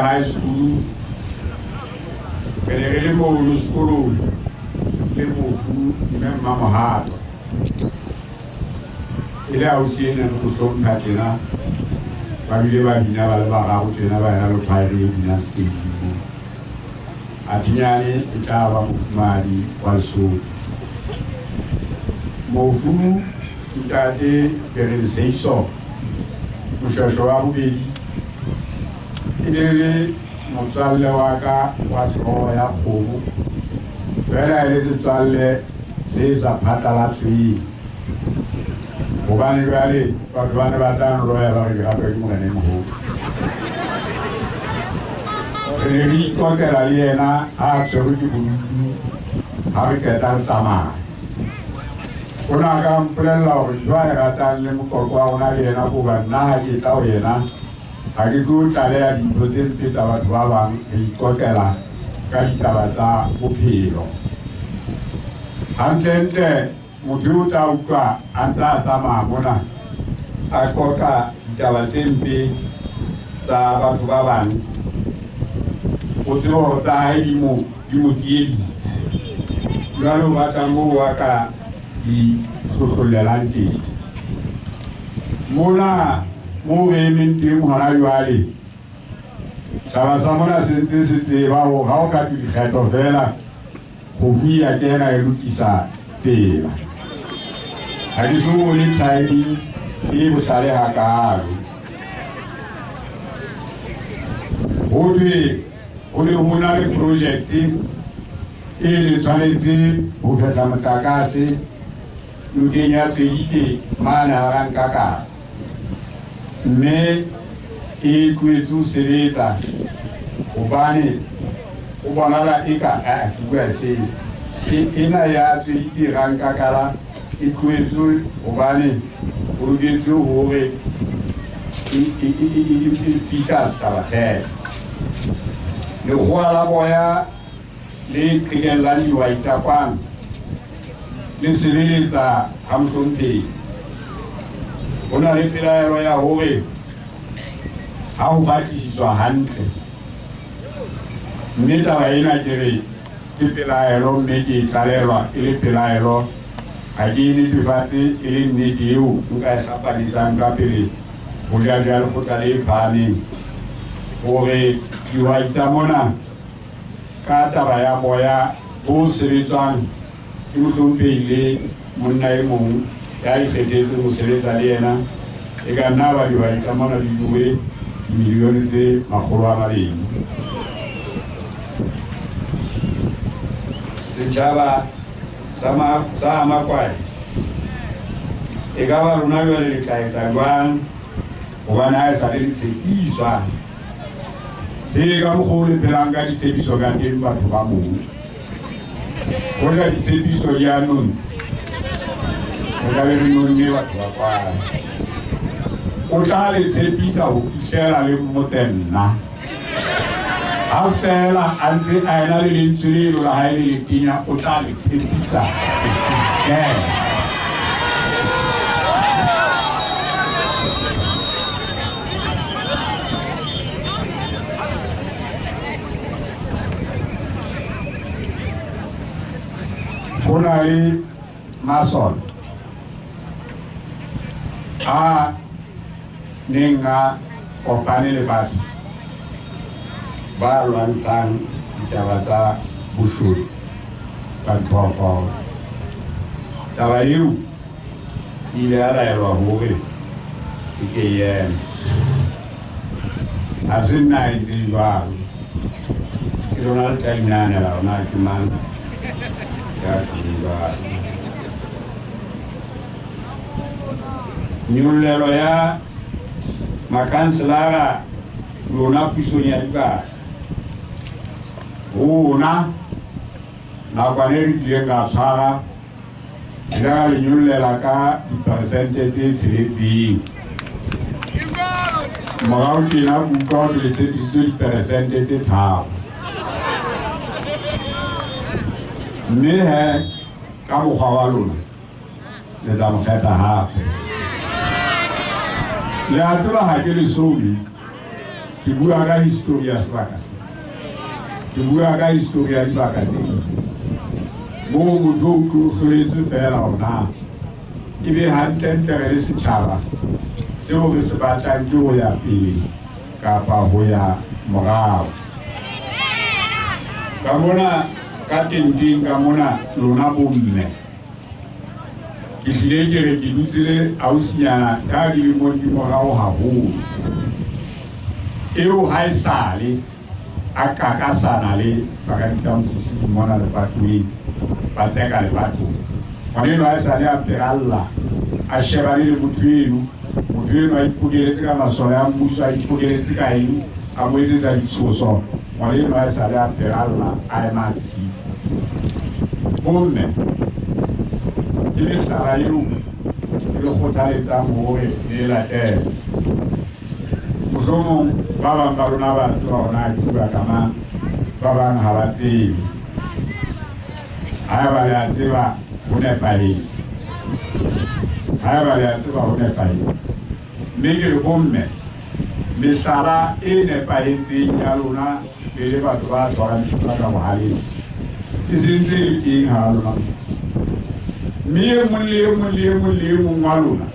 High school, when school, même Mamahado. Il a aussi un couson Katina, Babyleva Dina, Valvara, le Pari, Dynasty. Atignani, Itava Mufmadi, also. Mofu, Utate, Berenseso, Mushawabi. Idele motsalle waka watho ya kgomo fela ile setswalle se sa phatala tswi bobane bale batho bane ba tla no ya ba re gape ke mogane mo re ri ko ke la yena a tsere ke bodutu ha re ka tla tsama ona ka mplela ho jwa ya ta le mo kwa ona yena go ba nna ha ke tla o yena ha ke go tla ya dintho tse mpetsa batho ba bang re ikotela ka ditaba tsa bophelo hantle motho o tla utlwa a ntse a tsamaya mona a kota ditaba tse mpe tsa batho ba bang o tseba hore tsa hae di mo tsieditse jwalo ba tla moo wa ka di hlohlolelang teng mona mo re menteng hona jwale taba sa mona se ntse se tseba hore ha o ka dikgetho fela go fuya kena e lokisa tsela ha di so le timing e bohlale ha kalo ho thwe o le hona le project e le tshwanetse ho fetla motlakase lokenya tsedite mana rankaka mme e kwetsu sebetsa hobane o bonala eka a bua se ena ya tsedite rankakala e kwetsu hobane o loketsu hore e fitas ka bathe le goala boya le qhekella dihwai tsa kwano le sebeletsa ha mohlomphedi ho na le pelaelo ya hore ha ho batlisiswa hantle mme taba ena ke re ke pelaelo mme ke tlalelwa e le pelaelo ha ke netefatse e le nnete eo nka e hlapanisang ka pele go ja jalo go tla le phahameng gore dihwai tsa mona ka taba ya boya bo sebetswang ke mohlomphehile monna e mong ya ikgethetse go sebetsa le yena e ka nna ba dihwai tsa mona di duwe dimilione tse 200. Setjhaba sa Makwai e ka ba rona jwale le tla etsa jwang gobane ha e sa le ditshepiswa le ka mokgwa le phelang ka ditshepiso ka teng batho ba moo go ja ditshepiso di announce go ka be re nonne batho ba kwala o tla le tshepisa go fihlela le mmotse nna ha fela a ntse a ena le lentswe le elo la ha e le le kenya o tla le tshepisa go na le masole a neng a kopane le batho ba lwantshang ditaba tsa boshodu ba diphoofolo. Taba eo e ile ya laelwa hore e ke yena a se nna e ntse jwalo ke lona le tla inanela ona ke mang ya jwalo. Nyollelo ya makanselara lona pusong ya dibaka rona nakwane re dileng ka tshwara e ka le nyollela ka diperesente tse 6 morao tjena buka o le tshephisitswe diperesente tse 3 mme he ka mokgwa wa lona le tla mo kgetha hape le a tseba ha ke le sobi ke bua ka histori ya sebaka se ke bua ka histori ya dibaka tse moo motho o tlogeletse fela ona e be hantle re le setjhaba seo re se batlang ke go ya pele kapa go ya morao ka mona ka tenteng ka mona lona bomme ke hlile ke re ke dutsele ausinyana ya dilemong di morao haholo eo ha e sale a kakasana le bakaditamosisi mona lebatoweng ba tseka lebatong ngwaneno ha e sale a peralla a shebane le motho eno a ipokeletse ka masole a mmuso a ipokeletse ka eng a mo etsetsa ditshoso ngwaneno ha e sale a peralla a ema tsi bomme ke letlhara eo ke le kgothaletsang hore le latele mohlomong ba bang ba rona ba tseba hona ke bua ka mang ba bang ha ba tsebe ha ba le a tseba ho nepahetse mme ke re bomme mehlala e nepahetseng ya lona le le batho ba tshwarang dithuta ka bohaleng e sentse le teng ha lona mme e mong wa lona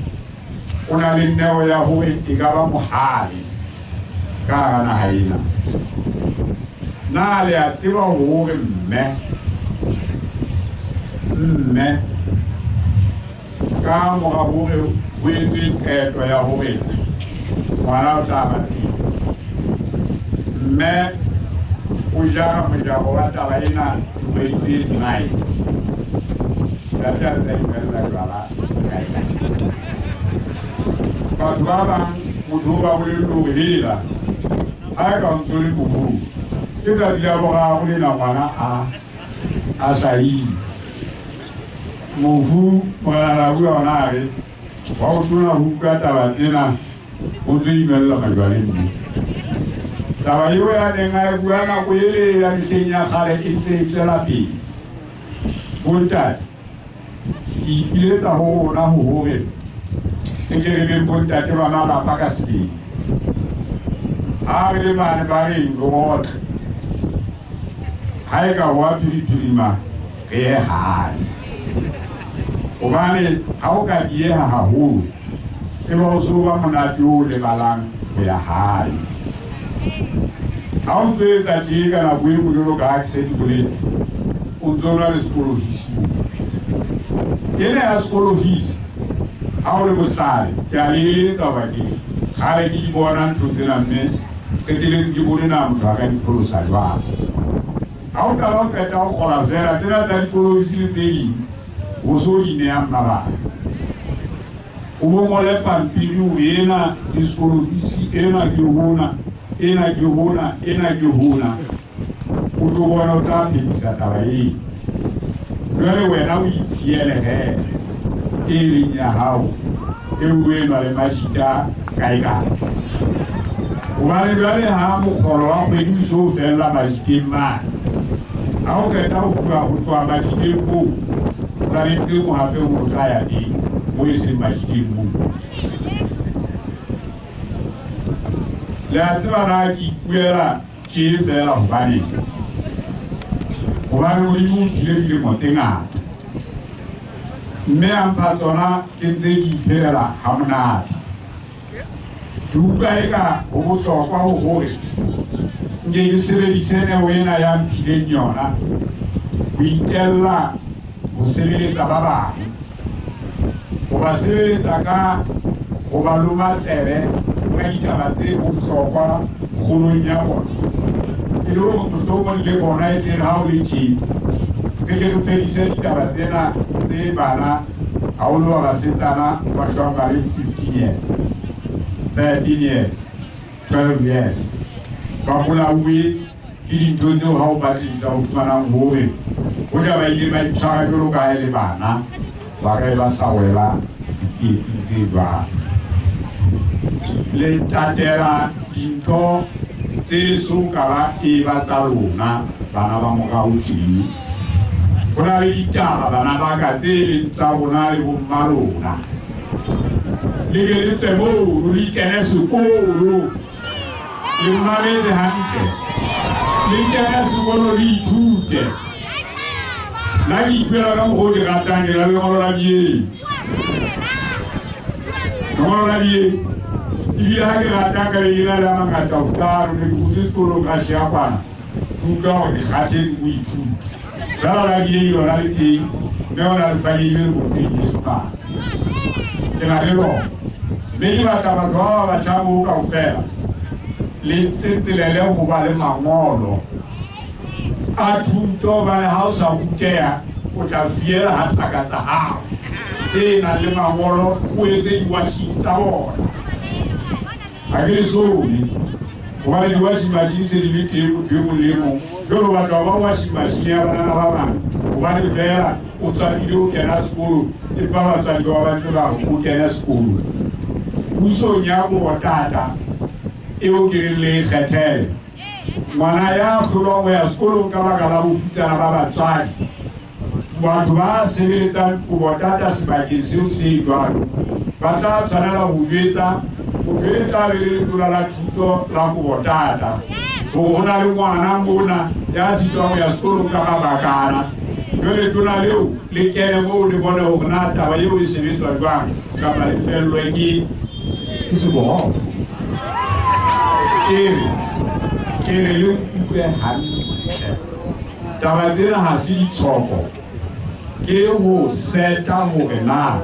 o na le neo ya hore e ka ba mohale ka hara naha ena na le a tseba hore mme ka mora hore ho etswe qeto ya hore ngwana o tla ba teng mme o jara mojaro wa taba ena kgwedi 9 batho ba bang motho ba bolelle hore hela ha e ka ntso le boholo ke tsatsi la boraro lena ngwana a hlahile mofu morena bua ona a re wa go tona ho utlwa taba tsena o tlo imella majwaneng mo taba eo ya neng a e bua nako ele ya mehleng ya kgale e ntse e tswela pele bontate ke ipiletsa ho rona ho hore e ke re beng bontate ba malapa ka sebele ha re le mane ba reng rotlhe ha e ka wa phirima re ye hae hobane ha o ka dieha haholo e ba o so ba monate o le balang ho ya hae ha o tsetsa tjeka na bue go jolo ka accent boletse o tsona le school office ke ne a school office ha o le botlhale ke a leletsa ba ke ga re ke bona ntho tsena mme ke diletse ke bone na motho a ka dipholosa jwang ha o ka qeta go gola fela tsena tsa dipolisi tse ding o so di ne a mmaba o ngole pampiri o ena di school office ena ke hona ena ke hona ena ke hona o tlo bona o tla phedisa taba e jwale wena o itshiele he e leng ya hao e uwe na le mashita kae Wale jwale ha mokgolo wa kgwedi so fela mashiteng mane ha o qeta ho tswa mashiteng moo la re ke mo hape ho tla ya teng mo e seng mashiteng moo le a tseba na ke ipuela ke fela hobane o le dilemo tse ngata mme a mpha tsona ke ntse ke iphelela ha monate ke utlwa eka ho bohlokwa ho hore nke ke sebedise neo ena ya mphileng yona ho itella ho sebeletsa ba bang ho ba sebeletsa ka ho ba loma tsebe ka ditaba tse bohlokwa kgolong ya bona e le hore mohlomong le bona e teng ha o le tjena ke ke fedise ditaba tsena tse bana haholo ba basetsana ba shwang ba le 15 years 13 years 12 years ba bolauwe ke dintho tseo ha o batlisisa ho fumanang hore ho ja ba ile ba itshwara jwalo ka ha e le bana ba ka ba sa wela ditsietsing tse jwang le tatela dintho tse so ka ba e ba tsa rona bana ba morao tjena ho na le ditaba bana ba ka tse leng tsa rona le bomma rona le ke le tsebo le kene sekolo le mmametse hantle le kene sekolo le ithute la ke ipuela ka mokgwa o ke ratang ke la lengolo la bie ebile ha ke ratang ka leina le a mangata ho futaro ne ke butse sekolong ka shea kwana tuka hore ke kgathetse ho ithuta jalo la bie lona le teng mme o na le fanyile le bopeng Jesu kana ke na le lona mme ke batla batho ba ba batjha moo kaofela le tsetselele ho ba le mangolo a thuto hobane ha o sa ruteha o tla fiela ha taka tsa hao tse nang le mangolo o etse di-washing tsa bona ha ke le sone hobane di-washing machine se di le teng motho e mong le mong jwalo batla ba washing machine ya banana ba bang hobane fela o tswafile o kena sekolo e ba batswadi ba ba tsebang o kena sekolo pusong ya botata eo ke le kgethele ngwana ya hlolwang ho ya sekolong ka baka la bofutsana ba batswadi batho ba sebeletsang botata sebakeng seo se jwalo ba tla tshwanela ho jwetsa motho e tla be le letona la thuto la botata hore ho na le ngwana mona ya sitwang ho ya sekolong ka mabakana jwale letona leo le kene moo le bone hore na taba eo e sebetswa jwang kapa le fellwe ke seboholo ke re le utlwe hantle taba tsena ha se ditshoko ke ho seta hore na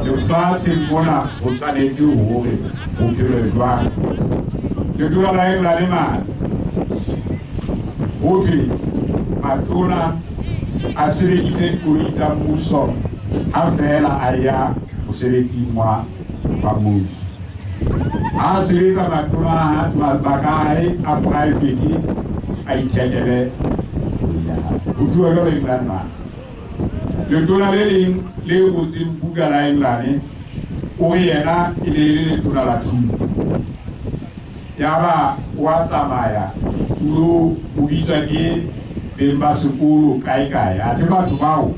lefatshe mona ho tshwanetse hore ho phele jwang ke dula la eng la le mane ho thwe matona a sebedise dikoloi tsa mmuso ha fela a ya mosebetsing wa mmuso a sebetsa matona mabaka hae a private a ithekele ho tluwa ka England mane letona le leng le ngotseng buka la England o yena e le letona la thuto yaba wa tsamaya o bitswa ke beng ba sekolo kae a te batho bao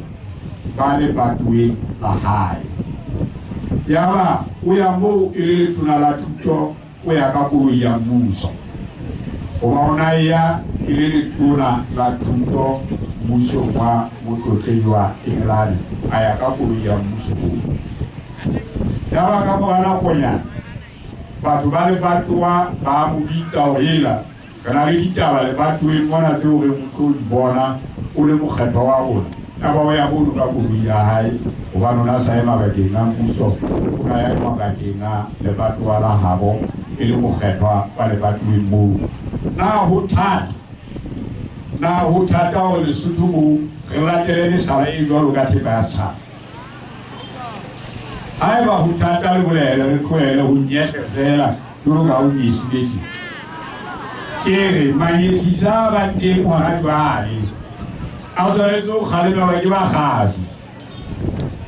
ba le batwe la hae yaba o ya moo e le letona la thuto o ya ka koloi ya mmuso o ba ona ya e le letona la thuto mmuso wa motlotledi wa England a ya ka koloi ya mmuso ya ba ka morana konyana batho ba le batwa ba mo bitsa ho hela kana le ditaba le batho e mona tse o re mo di bona o le mokgetho wa rona na ba ya bo ka bodi ya hae o ba nona sa ema ba ke nang puso o na ya ma ka ke na le batho wa la habo e le mokgetho ba le batho e mo na ho thata o le suthu mo re latele le sala e jwalo ka tebasa ai ba ho thata le bolela re khoela ho nyeke fela lo ga o nyisibeti kere mayefisa ba teng wa jwale a tshwanetse o kgalema ba ke ba gafi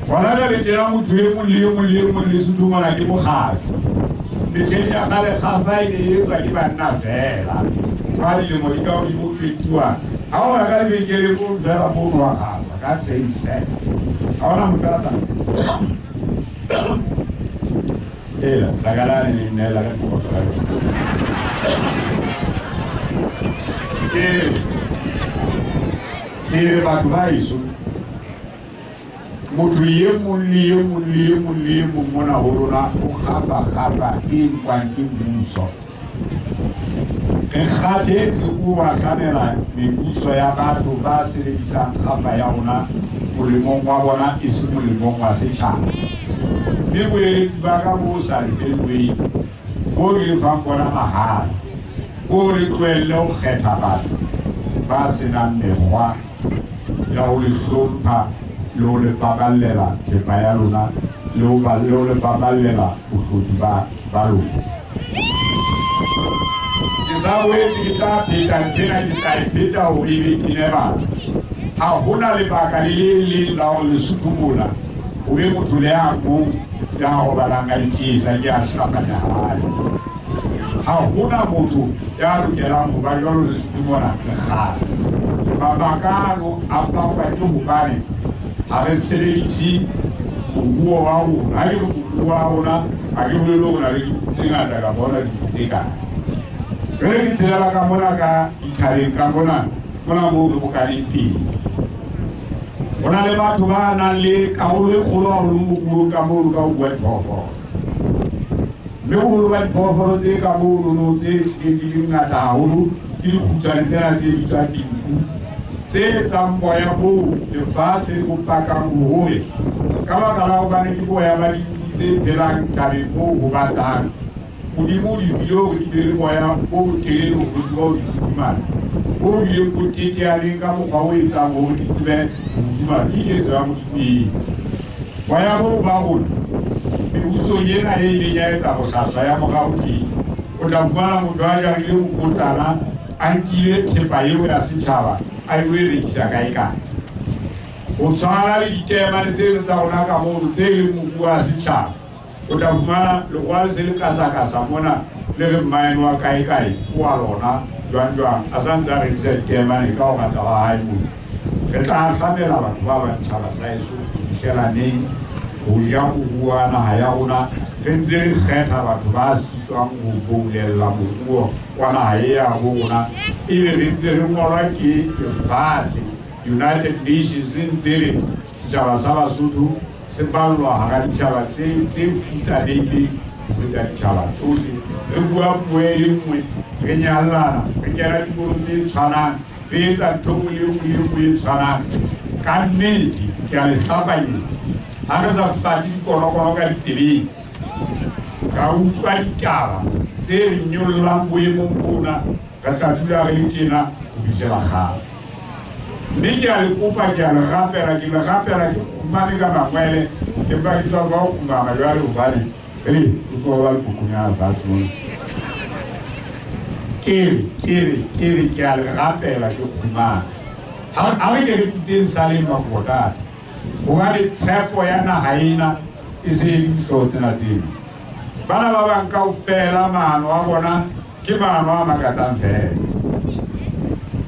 gona le tsela motho e mo le suthu mona ke mogafi le tsenya ga le gafa e le ka di banna fela ba le mo di ka o di mo petwa a o ga le ke le go fela mo wa gafa ka same step a ona mutasa ela la galana ni nella che porta e batho ba iso motho ye mo mona ho rona o kgafa ke kwang ke mmuso ke kgatetse o wa tlamela mebuso ya batho ba sebedisang kgafa ya rona molemong wa bona e se molemong wa setjhaba mme boeletsi ba ka bo sa lefelweng bo ke lefang bona mahala bo le tlohelle ho kgetha batho ba senang mekgwa ya ho le hlompha le ho le baballela thepa ya lona le ho le baballela bohlodi ba lona ke sa boetse ke tla pheta nthena ke tla e pheta hore e be tinebana ha hona lebaka le la ho le suthumola o be motho le ya mo ya ho balanga ditisa ke a hlapanya hae ha hona motho ya lokelang ho ba jwalo le suthumola le kgale mabakano a pakwa ke hobane ha re sebedise moruo wa rona ha ke moruo wa rona ha ke bolele hore na le tse ngata ka bona tse kae re ke tsela ka mona ka ithaleng ka mona mo re bokaneng pele ona le batho ba nang le karolo e kgolo haholo mo ka moo ka bua diphoofolo mme boholo ba diphoofolo tse ka moo tse di ngata haholo ke dikgutswane tsena tse bitswang dinku tse etsang boya boo lefatshe le bopakang bohole ka baka la hobane ke boya ba dinku tse phelang tabeng moo ho batang modimo di file hore di be le boya bo botelele ho tseba ho di futhumatsa bo bileng bo teteaneng ka mokgwa o etsang hore di tsebe ho futhumatsa ke ketso ya modimeng boya boo ba rona mebusong ena e ileng ya etsa bohlaswa ya morao teng o tla fumana motho a jarile mokotlana a nkile thepa eo ya setjhaba a e rekisa kae ho tshwana le ditemane tse tsa rona ka moo tse leng mobu wa setjhaba o tla fumana legwale se le kasakasa mona le re mmaene wa kae o a lona jwang a santse a rekisa ditemane ka ho rata wa hae moo re tla hlamela batho ba bantjhaba saeso ho fihlela neng ho ja mobu wa naha ya rona re ntse re kgetha batho ba sitwang ho boulella moruo wa naha e ya rona ebe re ntse re ngolwa ke lefatshe United Nations ntse re setjhaba sa Basotho se ballwa hara ditjhaba tse futsanehileng ho feta ditjhaba tsohle re bua puo e le nngwe re nyallana re kena dikolo tse tshwanang re etsa ntho nngwe e tshwanang ka nnete ke a le hlapanyetsa ha re sa fati dikonokono ka ditseleng ka utlwa ditaba tse re nyollang boemong bona re tla dula re le tjena ho fihlela kgale mme ke a le kopa ke a le rapela ke fumane ka mangwele empa ke tswa ba ho fumana jwale hobane o tlo ba le pukunyana fatshe mona ke a le rapela ke fumana ha re ke re tsitseng saleng makotana hobane tshepo ya naha ena e se e dihlooho tsena tseno bana ba bang kaofela maano a bona ke maano a makatsang fela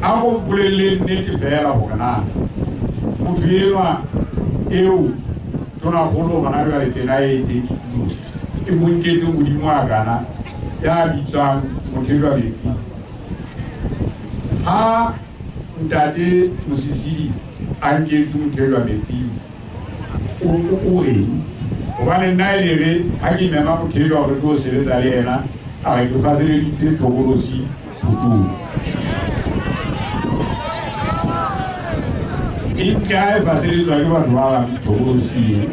a go bolelle nnete fela hore na motho enwa eo tonakgolo gona jwale tjena e ditulo e monketse modimo a kana ya bitswang mothejwa metsi ha ntate Mosisili a nketse mothejwa metsing o reng One night, I give my mom to go to Siriana. I do facilitate to go see to do. In Kai facilities, I want to go see.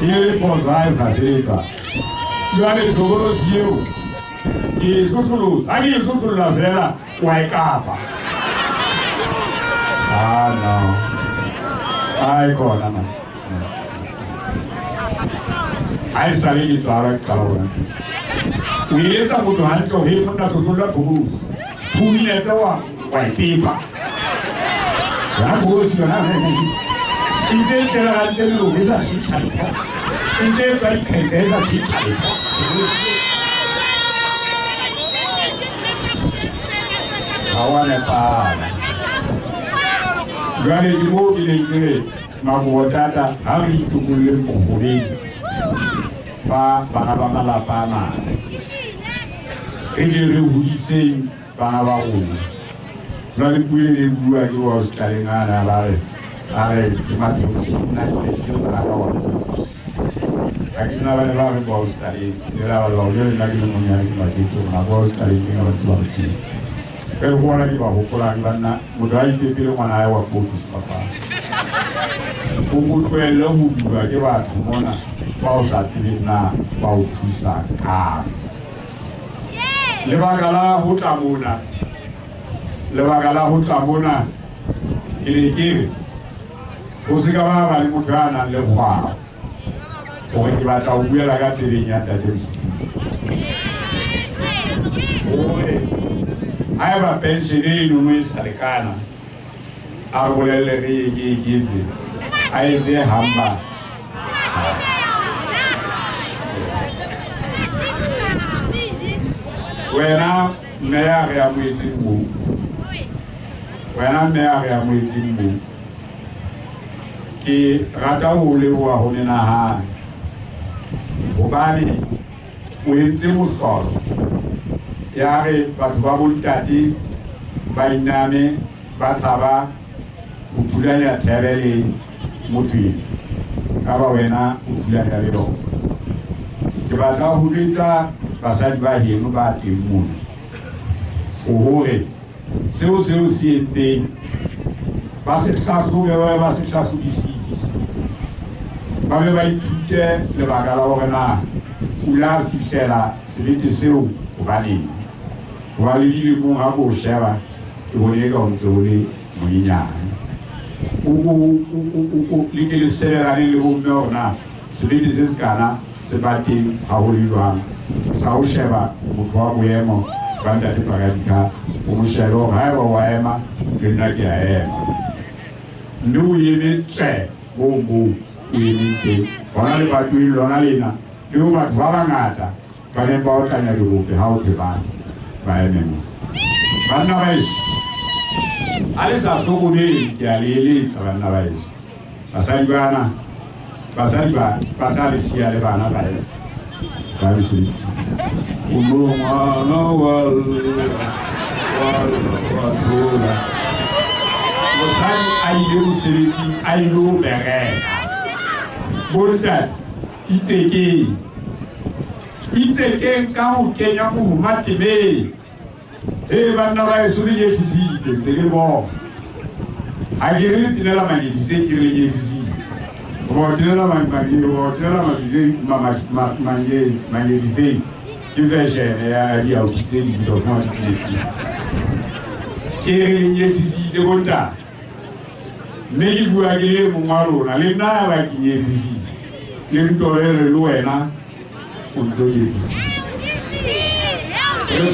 Here was I facilitator. You are the Togoros you. He is good to lose. I give good to La Vera, wake up. Ah, no. I call him. I studied it to our color. We let up to hand to him not to lose. 2 minutes away, white paper. That was your name. In the I tell you, is a sheet. In the there's a sheet. I want a part. Granny, you move in the Mabuata, Harry to William Mohori. Banabala Pana. Again, we sing Banaba. Granny William, who was carrying on I Matthews, I can never love about study. There are a lot of I was studying about 12. Pero wala di ba hukulan na mudai pipilo mana awa putus papa. Umutwe lomu biwa ke ba tumona ba usatili na ba utusa ka. Lebagala hutamuna kirikiri. Usikaba bali mutana le kwa. Owe ba ta ubuyela gatiri nyata tesi. I have a pension in Miss Alicana. I will let me give it. I say Hamba. When I'm there, waiting move. When I'm there, waiting move. Ki Rata Ulewa Honina. Obani, waiting with Yare Batubabul Tati, Bainame, Batsaba, Utulaya Tereli, Muti, Kawena, Utulaya Lero. Kibata Hulita, Basadba Hinuba Timun. Ohore, Seu Siente, Facet Haku, Facet Haku disease. Mamma Tutte, the Bagala, Ula Fichella, Siviti Seu, Bani. Wali mu habo shewa woni ga onzoli muyinya likele serera ni le na sibiti ziskana sebati hawulwa sawu shewa mutwa buyemo banda de pagadika umushero hawo waema linaki aema ndu yimi tse bombu yimi te onali batu lonalina ndu batwa ngata bane bawtanya rubuke hawte bani Baememo. Banabais. Alisa Foguni, Yali, Banabais. Basagana, Basagba, Patalisia, Banabay. Baisi. Uluma, no, Mosai, I use it, I know Bere. Bondat, it's a game. It's a game count Kenya Matime. Hey, Vanava is really easy. Terrible. I give it to the man, you say you're easy. Or tell my say, give a share, idea of saying you don't want to listen. Killing yes is the water. Maybe you are getting Mumaro, and live now like yes. Live to a Luena. The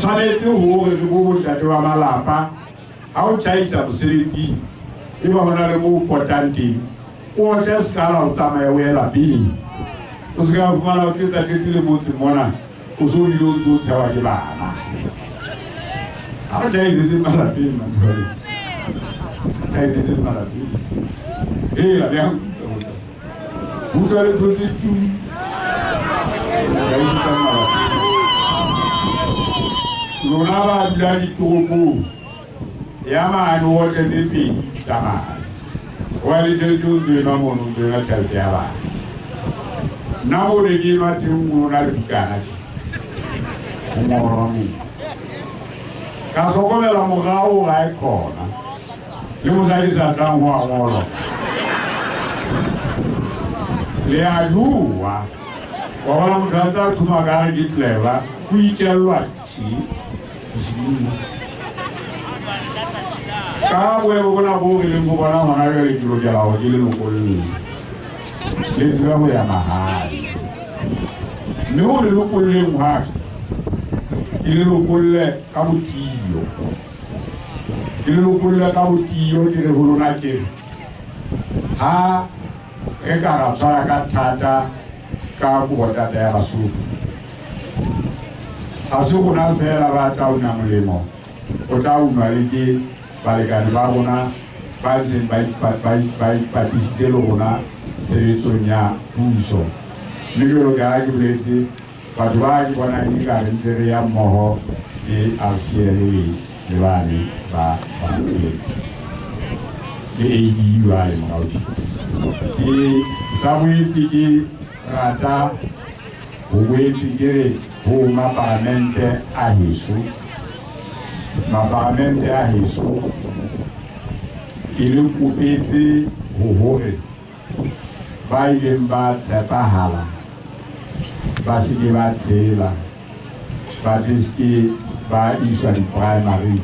challenge who will that you are malapa, our child facility, even when I remove potenti, or just call out some well being. Who's going to follow out this at little boots in Mona, who's who you do Savagibana. Our child is in Malapin, child is in Malapin. Hey, I am. Who got it to you? Lunava Daddy Tubu Yama and water tipping, Tama. wali telju de na mo no de na telja ba na mo de gi ma ti mo na de kana mo ro mi ka so ko la mo ga o ga ko na le mo ga isa ta mo ro le ajua wala mo ga tu ma ga gi tleva ku I chelwa chi ka we bona bo le mo bona mana le kilo ja o le no ko le zwa mo ya maha me o le ko le mo ha ile lo ko le ka butiyo ile lo ko le ka butiyo dire ho na ke ha e ka ra tsara ka thata ka bo ta ya rasu asuku na fela ba ta una molemo o ta una le ke balekane ba bona ba ntseng ba isitse le rona tshebetsong ya puso mme jalo ka ke boletse batho ba ke bonang e ka re ntse re ya mmogo le RCLA le bane ba le ADU a le moraodi ke sa boetse ke rata go boetse ke re go mapalamente a heso mapalamente a heso ile kopetse ho hore ba ileng ba tshepahala ba se ke ba tshela ba diske ba iswa di-primary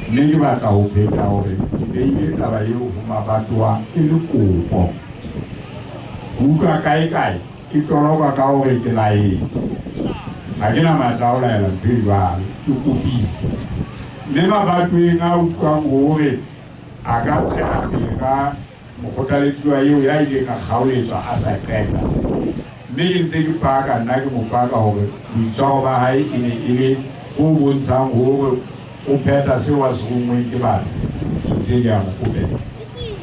mme ke batla ho pheta hore ke beile taba eo ho mabatowa e le kopo ho utlwa kae ke toroka ka hore ke laetse ha ke na matla ho laela ntho e jwalo ke kopile mme mabatoweng a utlwang hore a ka tsela pele ka mokgothaletsuwa eo ya ileng a kgaoletswa a sa qeta mme ke ntse ke paka nna ke mo paka hore boitshwaro ba hae e ne e le ho bontshang hore o pheta seo a se rongweng ke batho ntse ke a mo kopela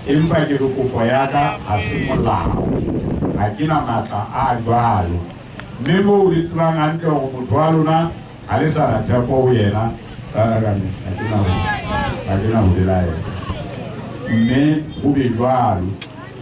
empa ke re kopo ya ka ha se molao ha ke na matla a jwalo mme moo le tsebang hantle hore motho wa lona ha le sa na tshepo ho yena ha ke na ho belaela mme ho be jwalo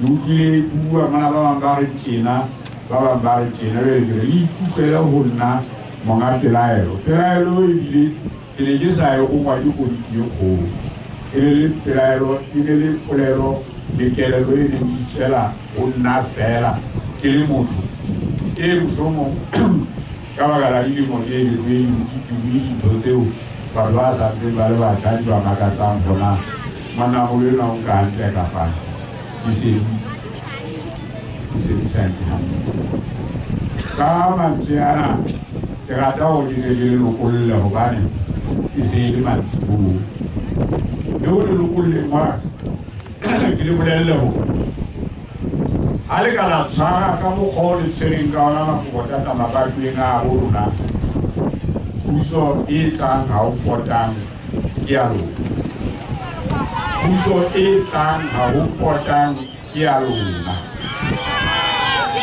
le utlwile bua mana ba bang ba re tjena le ikutlwela ho nna monga pelaelo ebile ke ne ke sa ye go ngwa ke kodiki e kgolo e ne le polelo le kelelo e ne itšela go nna fela ke le motho e mohlomong ka baka la dilemo tse dintho tseo batho ba sa ntseng ba le batjha di ba makatsang gona manamo ena o nka hantle kapa ke sedisang ke hantle ka mantswe ana ke rata go di ne ke le lokolle gobane ke se le mantsibuo mme o le lokolleng wa ke le bolelele go ha le ka la tshwara ka mokgwa o le tshwereng ka ona makokotata mabatoeng a go rona puso e tlang ha o potang ke a lona puso e tlang ha o potang ke a lona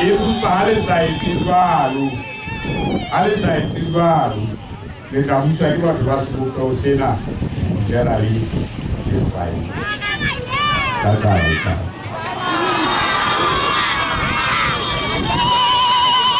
empa ha le sa etse jwalo le tla buswa ke batho ba sebopego sena fela le faele ka taba